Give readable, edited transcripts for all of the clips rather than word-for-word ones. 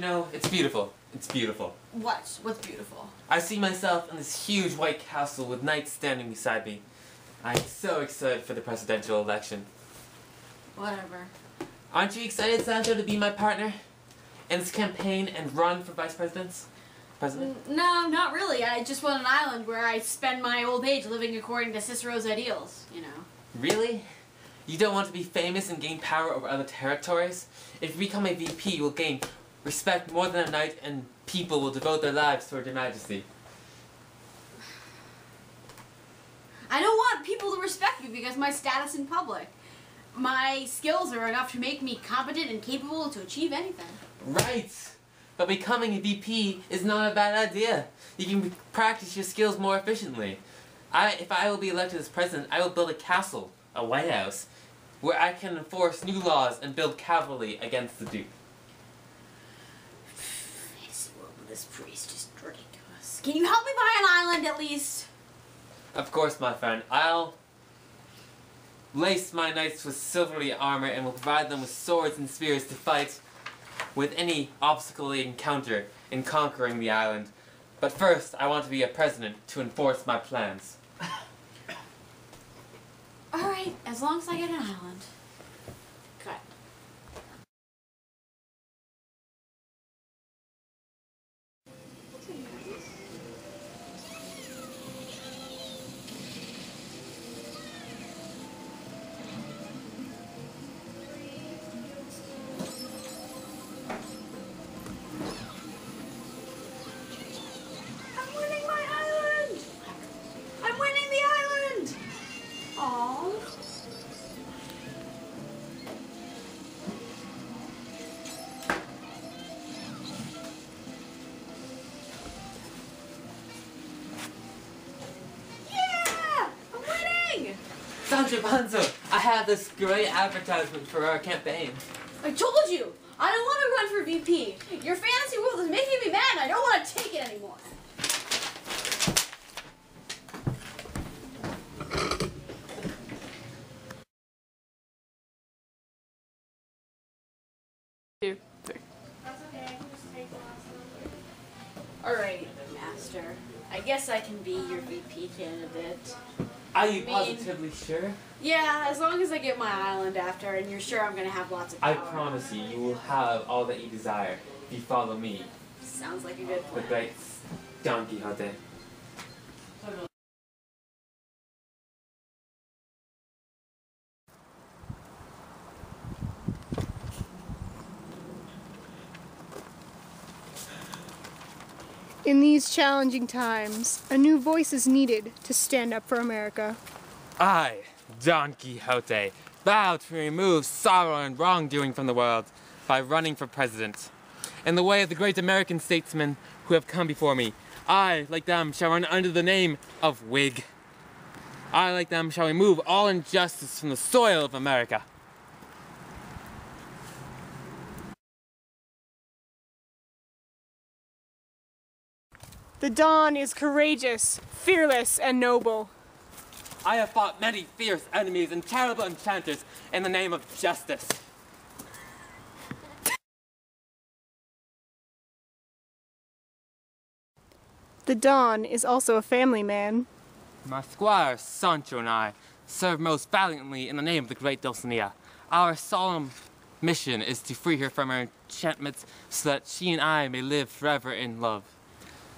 You know, it's beautiful. It's beautiful. What? What's beautiful? I see myself in this huge white castle with knights standing beside me. I'm so excited for the presidential election. Whatever. Aren't you excited, Sancho, to be my partner in this campaign and run for vice president? No, not really. I just want an island where I spend my old age living according to Cicero's ideals, you know. Really? You don't want to be famous and gain power over other territories? If you become a VP, you will gain respect more than a knight, and people will devote their lives toward your majesty. I don't want people to respect me because of my status in public. My skills are enough to make me competent and capable to achieve anything. Right! But becoming a VP is not a bad idea. You can practice your skills more efficiently. If I will be elected as president, I will build a castle, a White House, where I can enforce new laws and build cavalry against the Duke. This priest is ridiculous. Can you help me buy an island at least? Of course, my friend. I'll lace my knights with silvery armor and will provide them with swords and spears to fight with any obstacle they encounter in conquering the island. But first, I want to be a president to enforce my plans. Alright, as long as I get an island. Cut. Sancho Panza, I have this great advertisement for our campaign. I told you! I don't want to run for VP. Your fantasy world is making me mad and I don't want to take it anymore. That's okay, I can just take the last one. Alright, Master. I guess I can be your VP candidate. Are you positively sure? Yeah, as long as I get my island after and you're sure I'm going to have lots of power. I promise you, you will have all that you desire if you follow me. Sounds like a good plan. The great Don Quixote. In these challenging times, a new voice is needed to stand up for America. I, Don Quixote, vow to remove sorrow and wrongdoing from the world by running for president. In the way of the great American statesmen who have come before me, I, like them, shall run under the name of Whig. I, like them, shall remove all injustice from the soil of America. The Don is courageous, fearless, and noble. I have fought many fierce enemies and terrible enchanters in the name of justice. The Don is also a family man. My squire, Sancho, and I serve most valiantly in the name of the great Dulcinea. Our solemn mission is to free her from her enchantments so that she and I may live forever in love.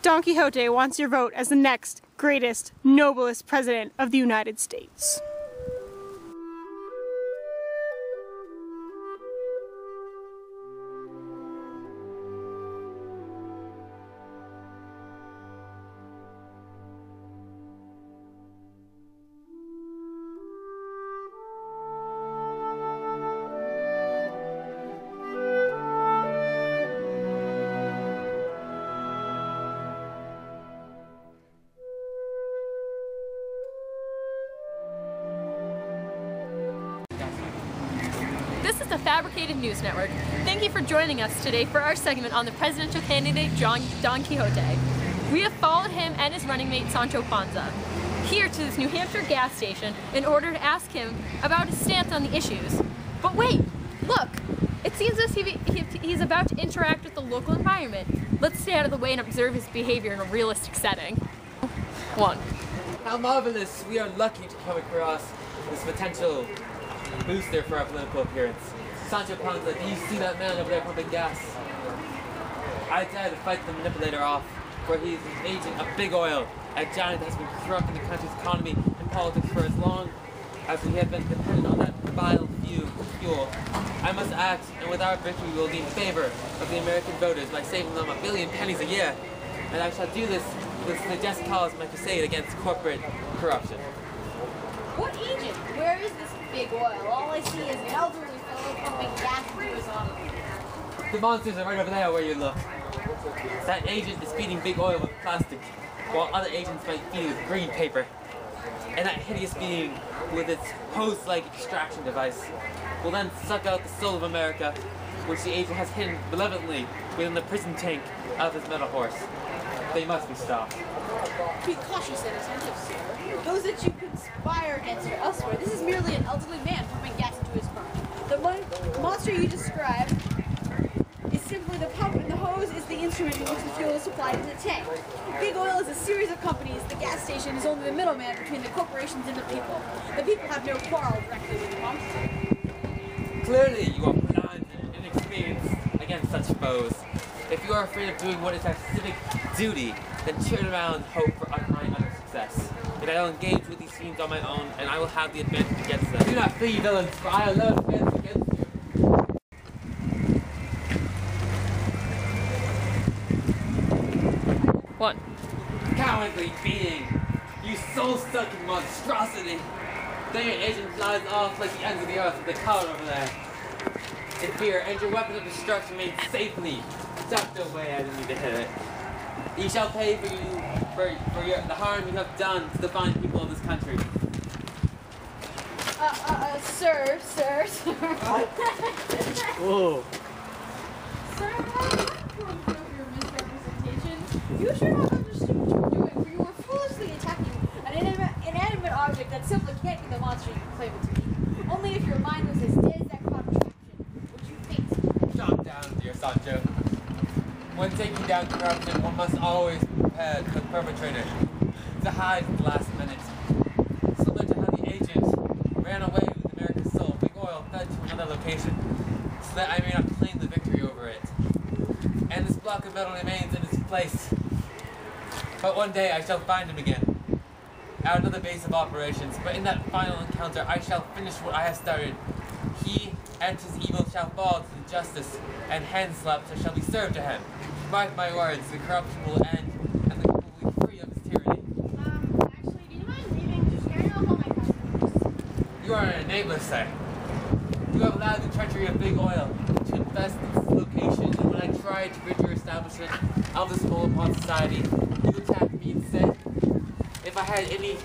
Don Quixote wants your vote as the next, greatest, noblest president of the United States. This is the Fabricated News Network. Thank you for joining us today for our segment on the presidential candidate Don Quixote. We have followed him and his running mate Sancho Panza here to this New Hampshire gas station in order to ask him about his stance on the issues. But wait, look, it's It seems as he's about to interact with the local environment. Let's stay out of the way and observe his behavior in a realistic setting. 1. How marvelous! We are lucky to come across this potential booster for our political appearance. Sancho Panza, do you see that man over there pumping gas? I dare to fight the manipulator off, for he is an agent of big oil, a giant that has been corrupting the country's economy and politics for as long as we have been dependent on that vile fuel. I must act, and with our victory we will gain favor of the American voters by saving them $1 billion a year. And I shall do this with the just cause of my crusade against corporate corruption. What agent? Where is this big oil? All I see is an elderly fellow pumping gas into his auto. The monsters are right over there where you look. That agent is feeding big oil with plastic, while other agents might feed it with green paper. And that hideous being, with its hose-like extraction device, will then suck out the soul of America, which the agent has hidden malevolently within the prison tank of his metal horse. They must be stopped. Be cautious, inattentive, sir. Those that you conspire against are elsewhere. This is merely an elderly man pumping gas into his car. The monster you describe is simply the pump, and the hose is the instrument in which the fuel is supplied in the tank. Big Oil is a series of companies. The gas station is only the middleman between the corporations and the people. The people have no quarrel directly with the monster. Clearly, you are blind and inexperienced against such foes. If you are afraid of doing what is our civic duty, then turn around and hope for my utter success. But I will engage with these fiends on my own, and I will have the advantage against them. Do not flee, villains, for I alone advance against you. One. Cowardly being! You soul-sucking monstrosity! Then your agent flies off like the ends of the earth with the cloud over there. In fear, and your weapon of destruction remains safely tucked away. I didn't need to hit it. You shall pay for the harm you have done to the fine people of this country. Sir. Whoa. Sir, I'm going to your misrepresentation. You should have understood what you were doing, for you were foolishly attacking an inanimate object that simply can't be the monster you claim it to be. Only if your mind was as dead as that contraption would you face. Calm down, dear Sancho. When taking down corruption, one must always prepare the perpetrator to hide at the last minute. Similar to how the agent ran away with America's soul, Big Oil fled to another location, so that I may not claim the victory over it. And this block of metal remains in its place. But one day I shall find him again, at another base of operations. But in that final encounter, I shall finish what I have started. He and his evil shall fall to the justice, and hand slaps shall be served to him. Mark my words, the corruption will end, and the people will be free of his tyranny. Actually, do you mind leaving? Just carry on all my customers. You are an enabler, sir. You have allowed the treachery of Big Oil to invest in this location, and when I tried to rid your establishment of this hold upon society, you attacked me instead. If I had any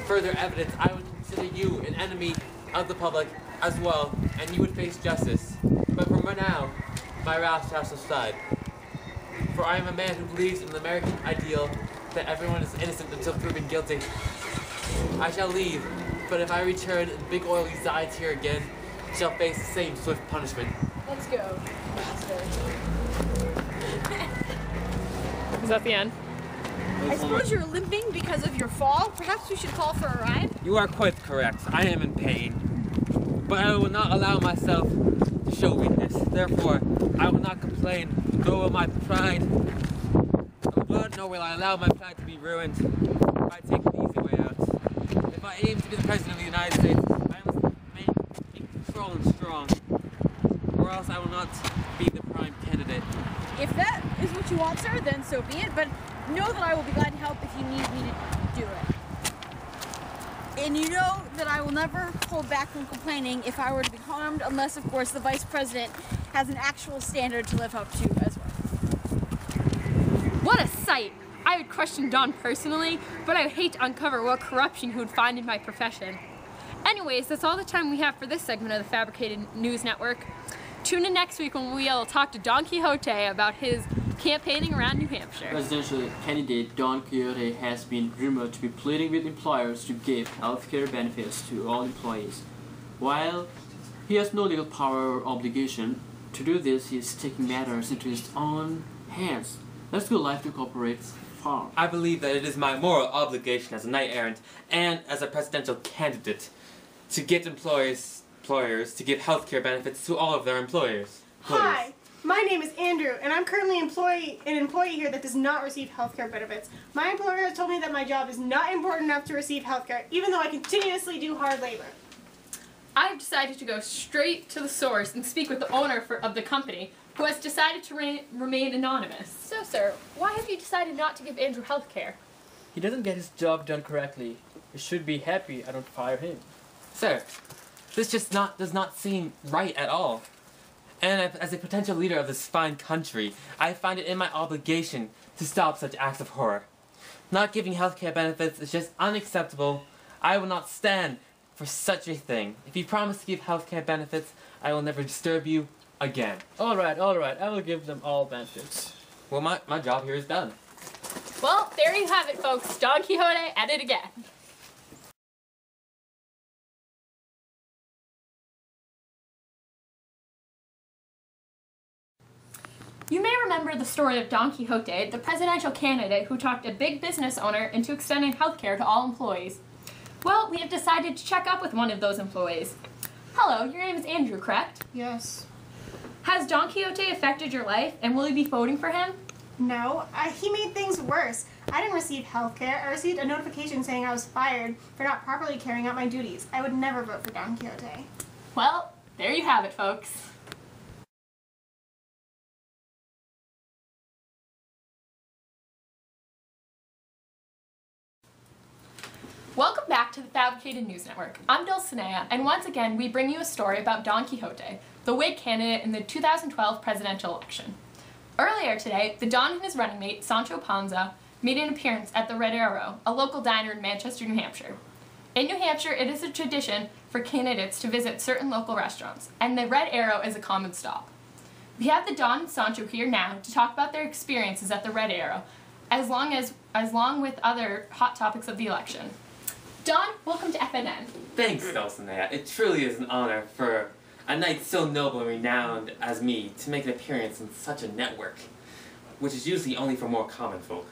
further evidence, I would consider you an enemy of the public as well, and you would face justice. But for now, my wrath shall subside. For I am a man who believes in the American ideal that everyone is innocent until proven guilty. I shall leave, but if I return and Big Oil resides here again, he shall face the same swift punishment. Let's go, master. Is that the end? I suppose you're limping because of your fall. Perhaps we should call for a ride? You are quite correct. I am in pain. But I will not allow myself to show weakness. Therefore, I will not complain, nor will my pride of blood, nor will I allow my pride to be ruined by taking the easy way out. If I aim to be the President of the United States, I must remain in control and strong, or else I will not be the prime candidate. If that is what you want, sir, then so be it. But know that I will be glad to help if you need me to do it. And you know that I will never hold back from complaining if I were to be harmed, unless, of course, the Vice President has an actual standard to live up to as well. What a sight! I would question Don personally, but I would hate to uncover what corruption he would find in my profession. Anyways, that's all the time we have for this segment of the Fabricated News Network. Tune in next week when we'll talk to Don Quixote about his campaigning around New Hampshire. Presidential candidate Don Quixote has been rumored to be pleading with employers to give healthcare benefits to all employees. While he has no legal power or obligation, To do this, he is taking matters into his own hands. Let's go live to cooperate far. I believe that it is my moral obligation as a knight errant and as a presidential candidate to get employers to give healthcare benefits to all of their employers. Hi, my name is Andrew, and I'm currently an employee here that does not receive healthcare benefits. My employer has told me that my job is not important enough to receive healthcare, even though I continuously do hard labor. I've decided to go straight to the source and speak with the owner of the company, who has decided to remain anonymous. So, sir, why have you decided not to give Andrew health care? He doesn't get his job done correctly. You should be happy I don't fire him. Sir, this does not seem right at all. And as a potential leader of this fine country, I find it in my obligation to stop such acts of horror. Not giving healthcare benefits is just unacceptable. I will not stand for such a thing. If you promise to give healthcare benefits, I will never disturb you again. Alright, I will give them all benefits. Well, my job here is done. Well, there you have it, folks. Don Quixote at it again. You may remember the story of Don Quixote, the presidential candidate who talked a big business owner into extending health care to all employees. Well, we have decided to check up with one of those employees. Hello, your name is Andrew, correct? Yes. Has Don Quixote affected your life, and will you be voting for him? No, he made things worse. I didn't receive health care. I received a notification saying I was fired for not properly carrying out my duties. I would never vote for Don Quixote. Well, there you have it, folks. Welcome back to the Fabricated News Network. I'm Dulcinea, and once again we bring you a story about Don Quixote, the Whig candidate in the 2012 presidential election. Earlier today, the Don and his running mate, Sancho Panza, made an appearance at the Red Arrow, a local diner in Manchester, New Hampshire. In New Hampshire, it is a tradition for candidates to visit certain local restaurants, and the Red Arrow is a common stop. We have the Don and Sancho here now to talk about their experiences at the Red Arrow, along with other hot topics of the election. Don, welcome to FNN. Thanks, Dulcinea. It truly is an honor for a knight so noble and renowned as me to make an appearance in such a network, which is usually only for more common folk.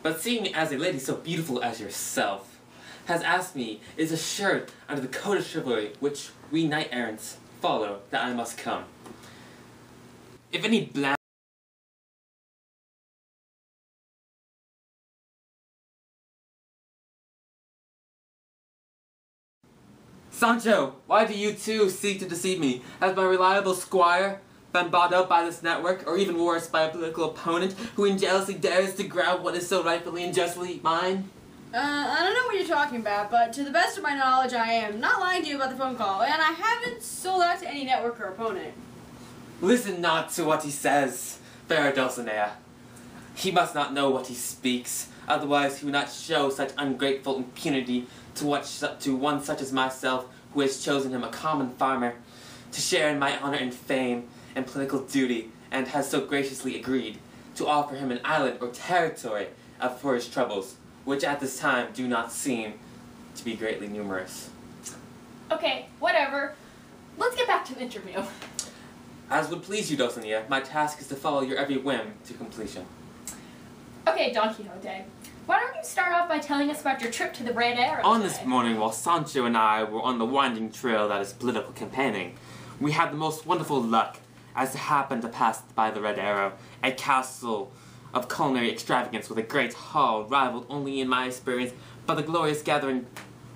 But seeing as a lady so beautiful as yourself has asked me, it is assured under the code of chivalry which we knight-errants follow that I must come. If any bland Sancho, why do you too seek to deceive me? Has my reliable squire been bought out by this network, or even worse, by a political opponent who in jealousy dares to grab what is so rightfully and justly mine? I don't know what you're talking about, but to the best of my knowledge, I am not lying to you about the phone call, and I haven't sold out to any network or opponent. Listen not to what he says, fair Dulcinea. He must not know what he speaks, otherwise he would not show such ungrateful impunity to one such as myself, who has chosen him a common farmer, to share in my honor and fame and political duty, and has so graciously agreed to offer him an island or territory for his troubles, which at this time do not seem to be greatly numerous. Okay, whatever. Let's get back to the interview. As would please you, Dulcinea, my task is to follow your every whim to completion. Okay, Don Quixote. Why don't you start off by telling us about your trip to the Red Arrow On today? this morning, while Sancho and I were on the winding trail that is political campaigning, we had the most wonderful luck as to happen to pass by the Red Arrow, a castle of culinary extravagance with a great hall rivaled only in my experience by the glorious gathering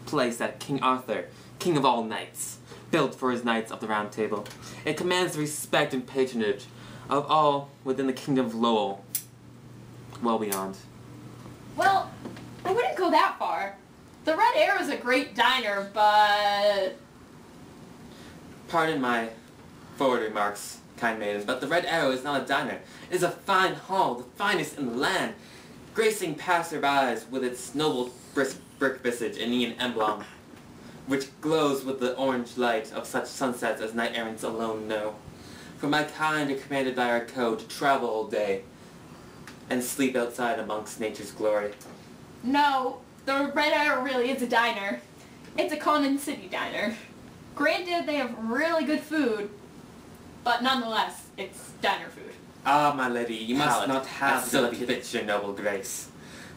place that King Arthur, king of all knights, built for his knights of the Round Table. It commands the respect and patronage of all within the kingdom of Lowell, well beyond. Well, I wouldn't go that far. The Red Arrow is a great diner, but... Pardon my forward remarks, kind maiden, but the Red Arrow is not a diner. It is a fine hall, the finest in the land, gracing passerbys with its noble brick visage and neon emblem, which glows with the orange light of such sunsets as knight-errants alone know. For my kind are commanded by our code to travel all day, and sleep outside amongst nature's glory. No, the Red Arrow really is a diner. It's a common city diner. Granted, they have really good food, but nonetheless, it's diner food. Ah, my lady, you must Palate. not have That's so delicate. befits your noble grace.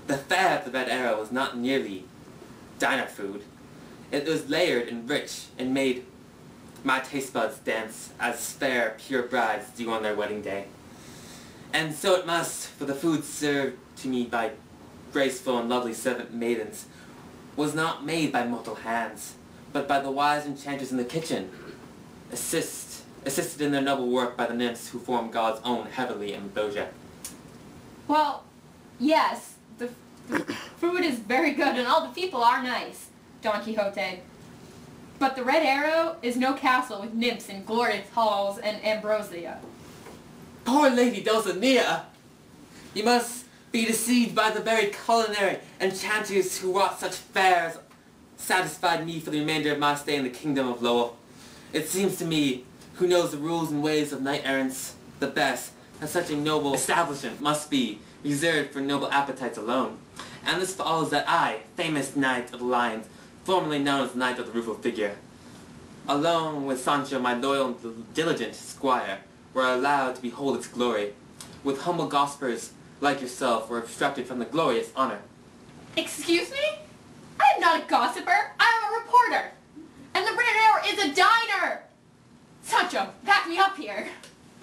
The fare of the Red Arrow was not merely diner food. It was layered and rich and made my taste buds dance as fair, pure brides do on their wedding day. And so it must, for the food served to me by graceful and lovely servant maidens was not made by mortal hands, but by the wise enchanters in the kitchen, assisted in their noble work by the nymphs who form God's own heavenly ambrosia. Well, yes, the food is very good and all the people are nice, Don Quixote. But the Red Arrow is no castle with nymphs and glorious halls and ambrosia. Poor Lady Dulcinea! You must be deceived by the very culinary enchanters who wrought such fares satisfied me for the remainder of my stay in the kingdom of Lowell. It seems to me, who knows the rules and ways of knight-errants the best, that such a noble establishment must be reserved for noble appetites alone. And this follows that I, famous Knight of the Lions, formerly known as the Knight of the Rueful Figure, along with Sancho, my loyal and diligent squire, were allowed to behold its glory, with humble gossipers like yourself were obstructed from the glorious honor. Excuse me? I am not a gossiper, I am a reporter. And the Red Arrow is a diner! Sancho, back me up here.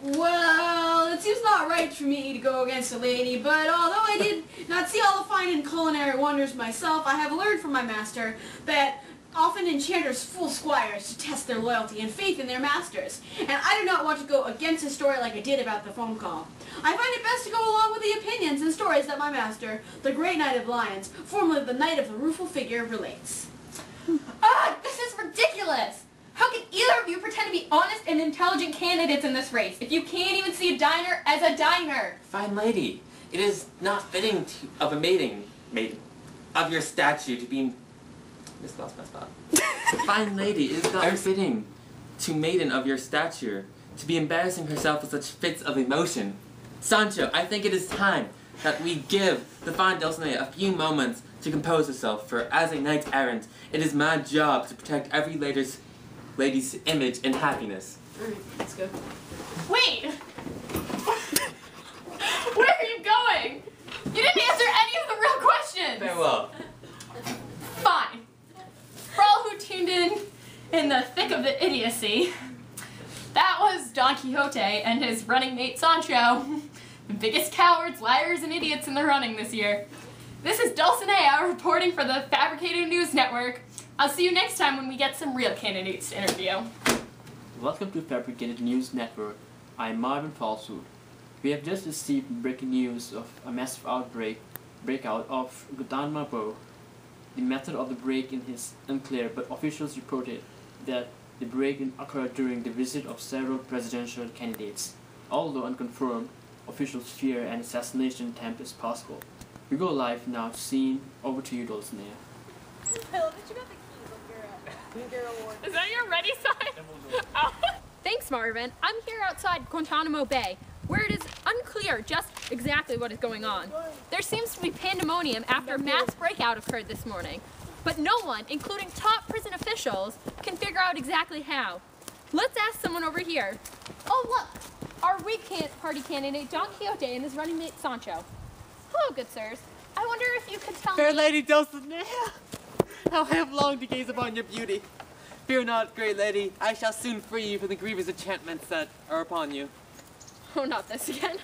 Well, it seems not right for me to go against a lady, but although I did not see all the fine and culinary wonders myself, I have learned from my master that often enchanters fool squires to test their loyalty and faith in their masters, and I do not want to go against a story like I did about the phone call. I find it best to go along with the opinions and stories that my master, the great Knight of Lions, formerly the Knight of the Rueful Figure, relates. Ah, this is ridiculous! How can either of you pretend to be honest and intelligent candidates in this race if you can't even see a diner as a diner? Fine lady, it is not fitting of a maiden of your statue to be... Mislost my spot. Fine lady, it is not fitting to maiden of your stature to be embarrassing herself with such fits of emotion. Sancho, I think it is time that we give the fine Dulcinea a few moments to compose herself, for as a knight-errant, it is my job to protect every lady's image and happiness. Alright, let's go. Wait! Where are you going? You didn't answer any of the real questions! Very well. Fine. For all who tuned in the thick of the idiocy, that was Don Quixote and his running mate Sancho, the biggest cowards, liars, and idiots in the running this year. This is Dulcinea reporting for the Fabricated News Network. I'll see you next time when we get some real candidates to interview. Welcome to Fabricated News Network. I'm Marvin Falswood. We have just received breaking news of a massive breakout of Guantanamo. The method of the break-in is unclear, but officials reported that the break-in occurred during the visit of several presidential candidates. Although unconfirmed, officials fear an assassination attempt is possible. We go live now to scene. Over to you, Dulcinea. Phil, did you got the keys of your award? Is that your ready sign? Thanks, Marvin. I'm here outside Guantanamo Bay, where it is unclear just exactly what is going on. There seems to be pandemonium after a mass breakout occurred this morning, but no one, including top prison officials, can figure out exactly how. Let's ask someone over here. Oh, look! Our Whig Party candidate, Don Quixote, and his running mate, Sancho. Hello, good sirs. I wonder if you could tell Fair me... lady Dulcinea, how I have longed to gaze upon your beauty. Fear not, great lady, I shall soon free you from the grievous enchantments that are upon you. Oh, not this again.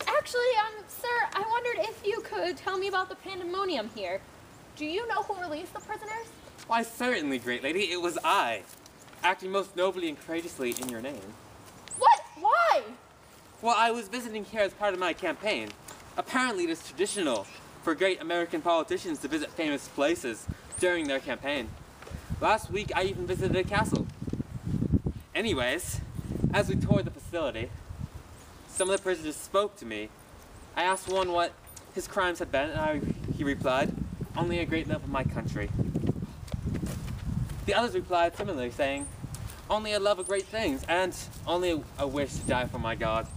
Actually, sir, I wondered if you could tell me about the pandemonium here. Do you know who released the prisoners? Why, certainly, great lady, it was I, acting most nobly and courageously in your name. What? Why? Well, I was visiting here as part of my campaign. Apparently, it is traditional for great American politicians to visit famous places during their campaign. Last week, I even visited a castle. Anyways, as we toured the facility, some of the prisoners spoke to me. I asked one what his crimes had been, and he replied, "Only a great love of my country." The others replied similarly, saying, "Only a love of great things, and only a wish to die for my God."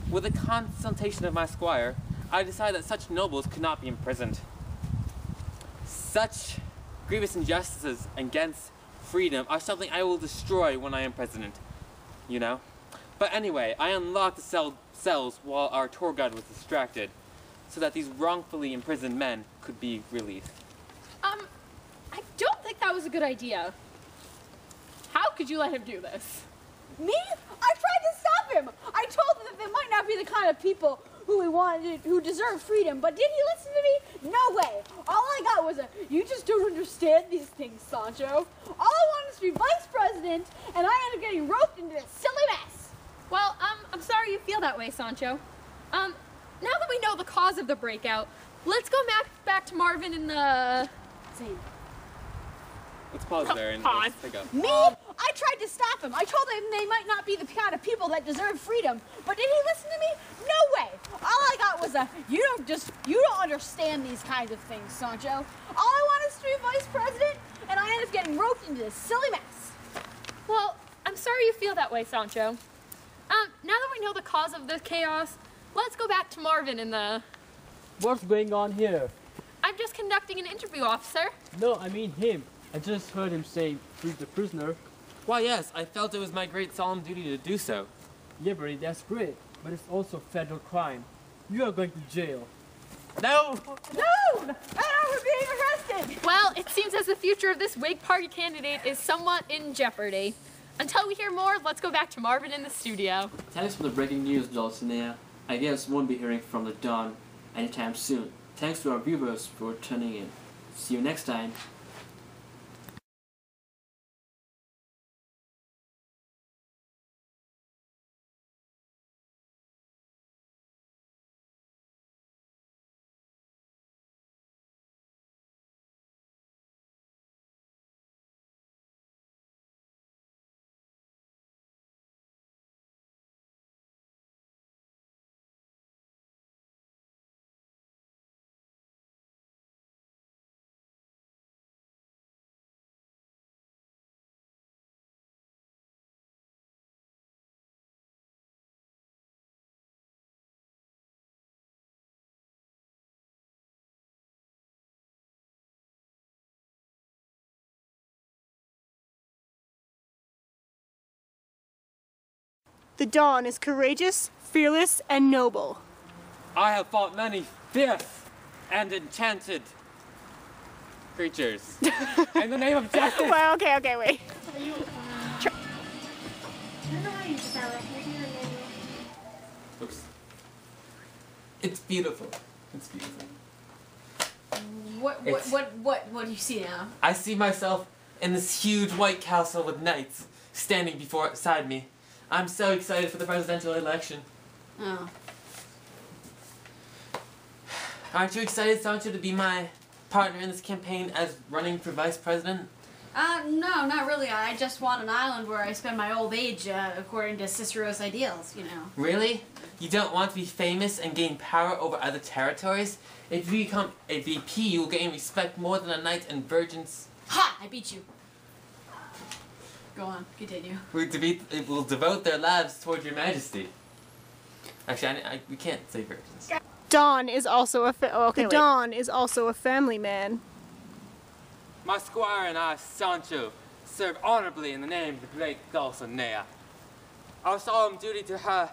With the consultation of my squire, I decided that such nobles could not be imprisoned. Such grievous injustices against freedom are something I will destroy when I am president. you know? But anyway, I unlocked the cells while our tour guide was distracted, so that these wrongfully imprisoned men could be released. I don't think that was a good idea. How could you let him do this? Me? I tried to stop him. I told him that they might not be the kind of people who deserve freedom, but did he listen to me? No way. All I got was you just don't understand these things, Sancho. All I wanted was to be vice president, and I ended up getting roped into this silly mess. Well, I'm sorry you feel that way, Sancho. Now that we know the cause of the breakout, let's go back to Marvin and the... Same. Let's pause there and Pause. let's take a... Me? I tried to stop him. I told him they might not be the kind of people that deserve freedom. But did he listen to me? No way. All I got was you don't understand these kinds of things, Sancho. All I wanted was to be vice president, and I ended up getting roped into this silly mess. Well, I'm sorry you feel that way, Sancho. Now that we know the cause of the chaos, let's go back to Marvin and the... What's going on here? I'm just conducting an interview, officer. No, I mean him. I just heard him say, free the prisoner. Why, yes, I felt it was my great solemn duty to do so. Yeah, buddy, that's great. But it's also federal crime. You are going to jail. No! No! And we're being arrested! Well, it seems as the future of this Whig Party candidate is somewhat in jeopardy. Until we hear more, let's go back to Marvin in the studio. Thanks for the breaking news, Dulcinea. I guess won't be hearing from the Don anytime soon. Thanks to our viewers for tuning in. See you next time. The Don is courageous, fearless, and noble. I have fought many fierce and enchanted creatures. In the name of justice! Well, okay, wait. Oops. It's beautiful. It's beautiful. What do you see now? I see myself in this huge white castle with knights standing beside me. I'm so excited for the presidential election. Oh. Aren't you excited, Sancho, to be my partner in this campaign as running for vice president? No, not really. I just want an island where I spend my old age according to Cicero's ideals, you know. Really? You don't want to be famous and gain power over other territories? If you become a VP, you will gain respect more than a knight and virgins. Ha! I beat you. Go on, continue. Will devote their lives towards your majesty. Actually, we can't say virgins. Don is also Don is also a family man. My squire and I, Sancho, serve honorably in the name of the great Dulcinea. Our solemn duty to her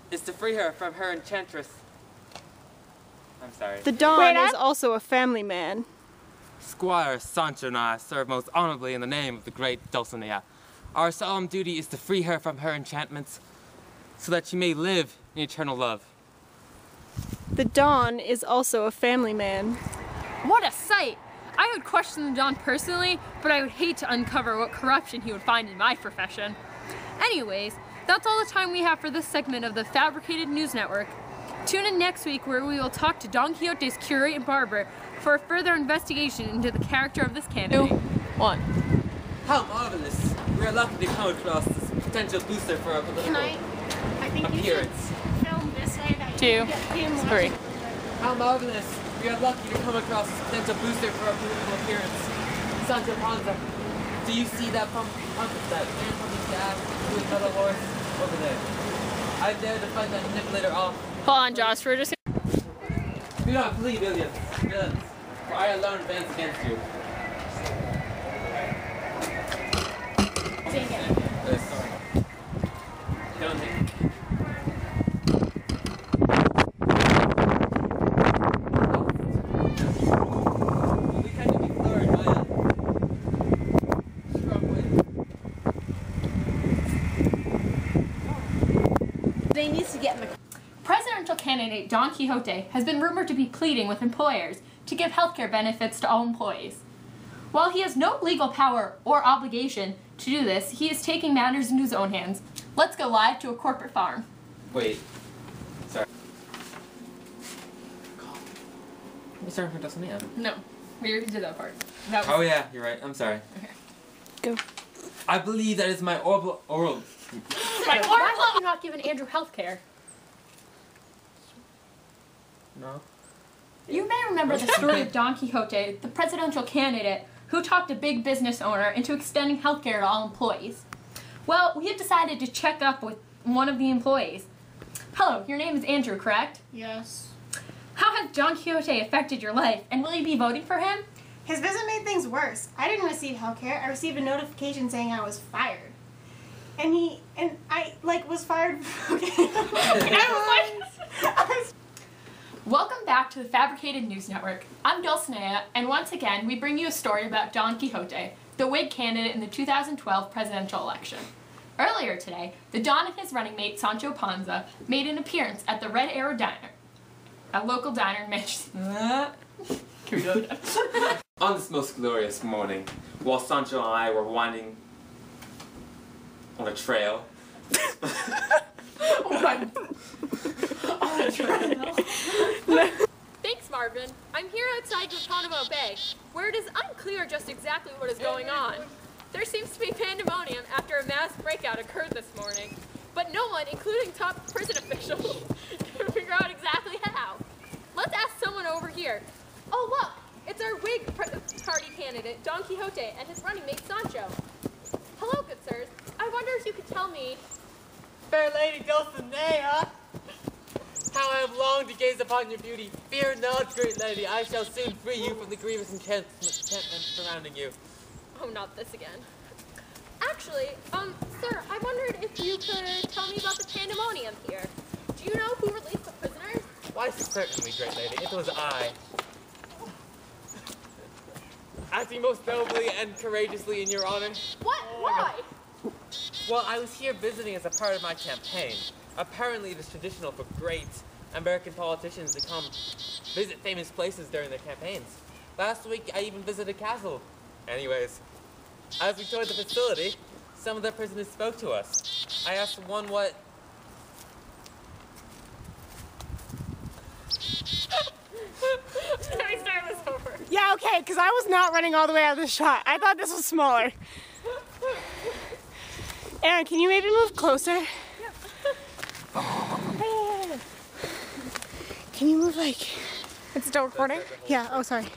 is to free her from her enchantress. I'm sorry. The Don is also a family man. Squire Sancho and I serve most honorably in the name of the great Dulcinea. Our solemn duty is to free her from her enchantments, so that she may live in eternal love. The Don is also a family man. What a sight! I would question the Don personally, but I would hate to uncover what corruption he would find in my profession. Anyways, that's all the time we have for this segment of the Fabricated News Network. Tune in next week where we will talk to Don Quixote's curate and barber for a further investigation into the character of this candidate. 2, 1. How marvelous! We are lucky to come across this potential booster for our political I think appearance. film this way. 2, 3. How marvelous! We are lucky to come across this potential booster for our political appearance. Sancho Panza, do you see that man pumping gas with another horse over there? I dare to fight that manipulator off. Hold on, Josh, we're just... Do not flee, villains, for I alone advance against you. Dang it. Sorry. Presidential candidate Don Quixote has been rumored to be pleading with employers to give healthcare benefits to all employees. While he has no legal power or obligation to do this, he is taking matters into his own hands. Let's go live to a corporate farm. Wait. Sorry. We started from Dulcinea. No, we already did that part. Oh yeah, you're right. I'm sorry. Okay. Go. I believe that is my oral. Why have you not given Andrew healthcare? No. You may remember the story of Don Quixote, the presidential candidate who talked a big business owner into extending healthcare to all employees. Well, we have decided to check up with one of the employees. Hello, your name is Andrew, correct? Yes. How has Don Quixote affected your life, and will you be voting for him? His visit made things worse. I didn't receive healthcare. I received a notification saying I was fired. And I was fired. Okay. Welcome back to the Fabricated News Network. I'm Dulcinea, and once again, we bring you a story about Don Quixote, the Whig candidate in the 2012 presidential election. Earlier today, the Don and his running mate Sancho Panza made an appearance at the Red Arrow Diner, a local diner in Manchester. Can we go again? On this most glorious morning, while Sancho and I were winding on a trail. Oh my. On a trail. Thanks, Marvin. I'm here outside Guantanamo Bay, where it is unclear just exactly what is going on. There seems to be pandemonium after a mass breakout occurred this morning, but no one, including top prison officials, can figure out exactly how. Let's ask someone over here. Oh look, it's our Whig party candidate, Don Quixote, and his running mate, Sancho. Hello, good sirs. I wonder if you could tell me... Fair lady Dulcinea, how I have longed to gaze upon your beauty. Fear not, great lady, I shall soon free you from the grievous enchantment surrounding you. Oh, not this again. Actually, sir, I wondered if you could tell me about the pandemonium here. Do you know who released the prisoners? Why, certainly, great lady, it was I. Acting most nobly and courageously in your honor. What? Why? Well, I was here visiting as a part of my campaign. Apparently, it is traditional for great American politicians to come visit famous places during their campaigns. Last week, I even visited a castle. Anyways, as we toured the facility, some of the prisoners spoke to us. I asked one what... Can we start this over? Yeah, okay, because I was not running all the way out of the shot. I thought this was smaller. Aaron, can you maybe move closer? Yep. Can you move like... It's still recording? Yeah, oh sorry.